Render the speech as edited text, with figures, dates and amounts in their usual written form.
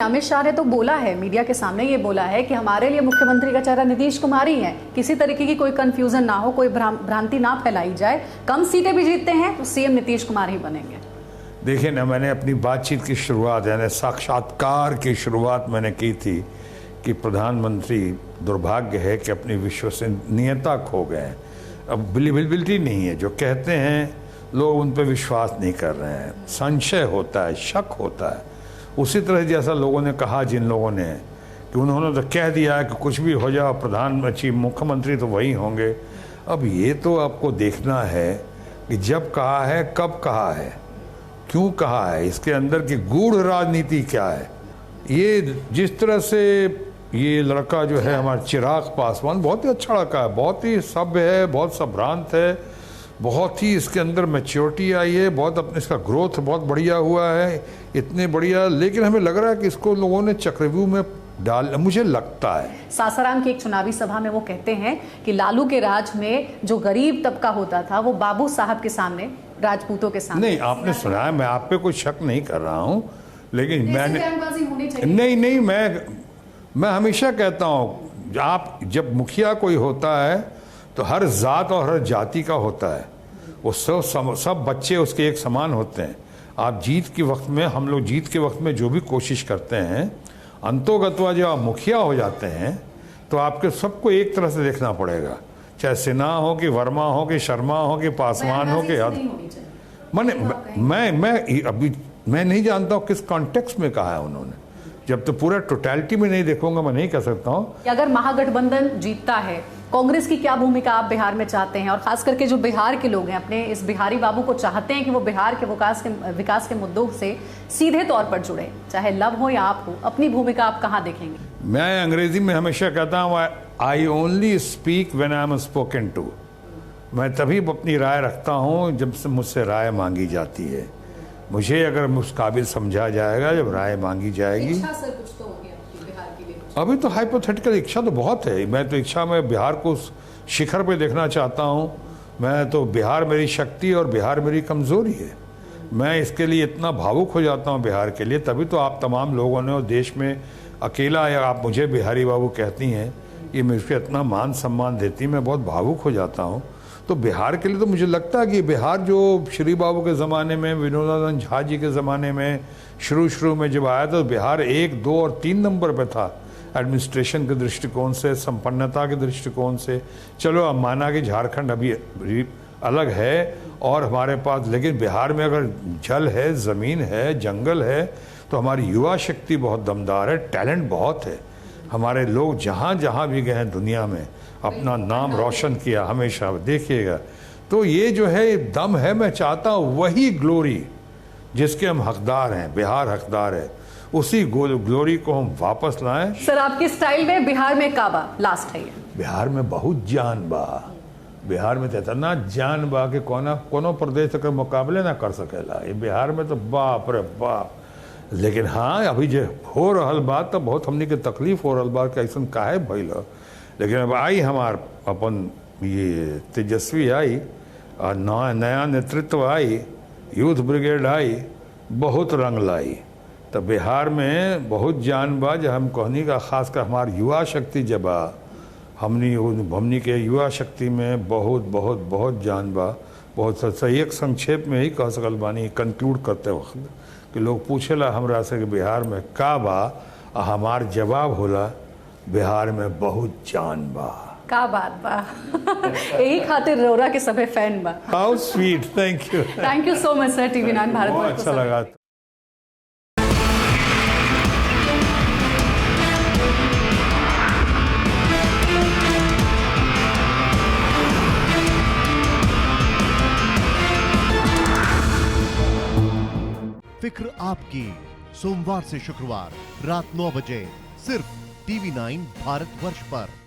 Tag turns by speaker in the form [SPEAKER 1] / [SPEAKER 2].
[SPEAKER 1] अमित शाह ने तो बोला है, मीडिया के सामने ये बोला है कि हमारे लिए मुख्यमंत्री का चेहरा नीतीश कुमार ही है। किसी तरीके की कोई कंफ्यूजन ना हो, कोई भ्रांति ना फैलाई जाए। कम सीटें भी जीतते हैं तो सीएम नीतीश कुमार ही बनेंगे।
[SPEAKER 2] देखिए ना, मैंने अपनी बातचीत की शुरुआत यानी साक्षात्कार की शुरुआत मैंने की थी कि प्रधानमंत्री दुर्भाग्य है कि अपनी विश्वसनीयता खो गए हैं। अब बिलीबिलिटी नहीं है, जो कहते हैं लोग उन पर विश्वास नहीं कर रहे हैं, संशय होता है, शक होता है। उसी तरह जैसा लोगों ने कहा, जिन लोगों ने कि उन्होंने तो कह दिया कि कुछ भी हो जाए प्रधानमंत्री मुख्यमंत्री तो वही होंगे। अब ये तो आपको देखना है कि जब कहा है, कब कहा है, क्यों कहा है, इसके अंदर की गूढ़ राजनीति क्या है। ये जिस तरह से ये लड़का जो है हमारा चिराग पासवान बहुत ही अच्छा लड़का है, बहुत ही सभ्य है, बहुत संभ्रांत है, बहुत ही इसके अंदर मैच्योरिटी आई है, बहुत अपने इसका ग्रोथ बहुत बढ़िया हुआ है, इतने बढ़िया। लेकिन हमें लग रहा है कि इसको लोगों ने चक्रव्यूह में डाल, मुझे लगता है।
[SPEAKER 1] सासाराम की एक चुनावी सभा में वो कहते हैं कि लालू के राज में जो गरीब तबका होता था वो बाबू साहब के सामने, राजपूतों के सामने।
[SPEAKER 2] नहीं, आपने सुना है, मैं आप पे कोई शक नहीं कर रहा हूँ, लेकिन मैंने नहीं, मैं हमेशा कहता हूँ, आप जब मुखिया कोई होता है तो हर जात और हर जाति का होता है, वो सब बच्चे उसके एक समान होते हैं। आप जीत के वक्त में, हम लोग जीत के वक्त में जो भी कोशिश करते हैं, अंतोगत्वा जब आप मुखिया हो जाते हैं तो आपके सबको एक तरह से देखना पड़ेगा, चाहे सिन्हा हो कि वर्मा हो कि शर्मा हो कि पासवान हो कि मैं नहीं जानता हूँ किस कॉन्टेक्स्ट में कहा है उन्होंने। जब तो पूरा टोटलिटी में नहीं देखूंगा मैं नहीं कह सकता हूँ।
[SPEAKER 1] अगर महागठबंधन जीतता है, कांग्रेस की क्या भूमिका आप बिहार में चाहते हैं? और खास करके जो बिहार के लोग हैं, अपने इस बिहारी बाबू को चाहते हैं कि वो बिहार के विकास के मुद्दों से सीधे तौर पर जुड़े, चाहे लव हो या आप हो, अपनी भूमिका आप कहाँ देखेंगे?
[SPEAKER 2] मैं अंग्रेजी में हमेशा कहता हूँ, I only speak when I am spoken to. मैं तभी अपनी राय रखता हूँ जब से मुझसे राय मांगी जाती है। मुझे अगर उस काबिल समझा जाएगा जब राय मांगी जाएगी।
[SPEAKER 1] इच्छा सर कुछ तो होगी आपकी बिहार के लिए?
[SPEAKER 2] अभी तो हाइपोथेटिकल इच्छा तो बहुत है। मैं तो इच्छा में बिहार को शिखर पे देखना चाहता हूँ। मैं तो बिहार मेरी शक्ति और बिहार मेरी कमज़ोरी है। मैं इसके लिए इतना भावुक हो जाता हूँ बिहार के लिए। तभी तो आप तमाम लोगों ने और देश में अकेला या आप मुझे बिहारी बाबू कहती हैं, ये मुझे इतना मान सम्मान देती, मैं बहुत भावुक हो जाता हूँ। तो बिहार के लिए तो मुझे लगता है कि बिहार जो श्री बाबू के ज़माने में, विनोदानंद झा जी के ज़माने में शुरू में जब आया तो बिहार 1, 2 और 3 नंबर पे था एडमिनिस्ट्रेशन के दृष्टिकोण से, संपन्नता के दृष्टिकोण से। चलो अब माना कि झारखंड अभी अलग है और हमारे पास, लेकिन बिहार में अगर जल है, ज़मीन है, जंगल है, तो हमारी युवा शक्ति बहुत दमदार है, टैलेंट बहुत है। हमारे लोग जहाँ जहाँ भी गए हैं दुनिया में अपना नाम रोशन किया हमेशा, देखिएगा। तो ये जो है दम है, मैं चाहता हूँ वही ग्लोरी जिसके हम हकदार हैं, बिहार हकदार है, उसी ग्लोरी को हम वापस लाएं।
[SPEAKER 1] सर, आपके स्टाइल में बिहार में काबा लास्ट है ये?
[SPEAKER 2] बिहार में बहुत जान बा, बिहार में तो इतना जान बा कि कोनो प्रदेश के मुकाबले ना कर सकेला। ये बिहार में तो बाप रे बाप। लेकिन हाँ, अभी जो हो रहल बात तो बहुत हमने के तकलीफ हो रहल बात, कैसन काहे भइल। लेकिन अब आई हमार अपन ये तेजस्वी आई, और नया नेतृत्व आई, यूथ ब्रिगेड आई, बहुत रंग लाई। तो बिहार में बहुत जान बा। जब हम कहनी का खासकर हमार युवा शक्ति जब हमनी के युवा शक्ति में बहुत बहुत बहुत जान बा। बहुत सही एक संक्षेप में ही कह सकल बानी कंक्लूड करते वक्त कि लोग पूछेला हमरा से कि बिहार में का बा, हमार जवाब होला बिहार में बहुत जान बा।
[SPEAKER 1] का बात बा। यही खातिर रोरा के सभी फैन बा।
[SPEAKER 2] How sweet, thank you.
[SPEAKER 1] Thank you so much sir, TV9 Bharat
[SPEAKER 2] बहुत अच्छा लगा।
[SPEAKER 3] फिक्र आपकी, सोमवार से शुक्रवार रात 9 बजे सिर्फ TV9 भारतवर्ष पर।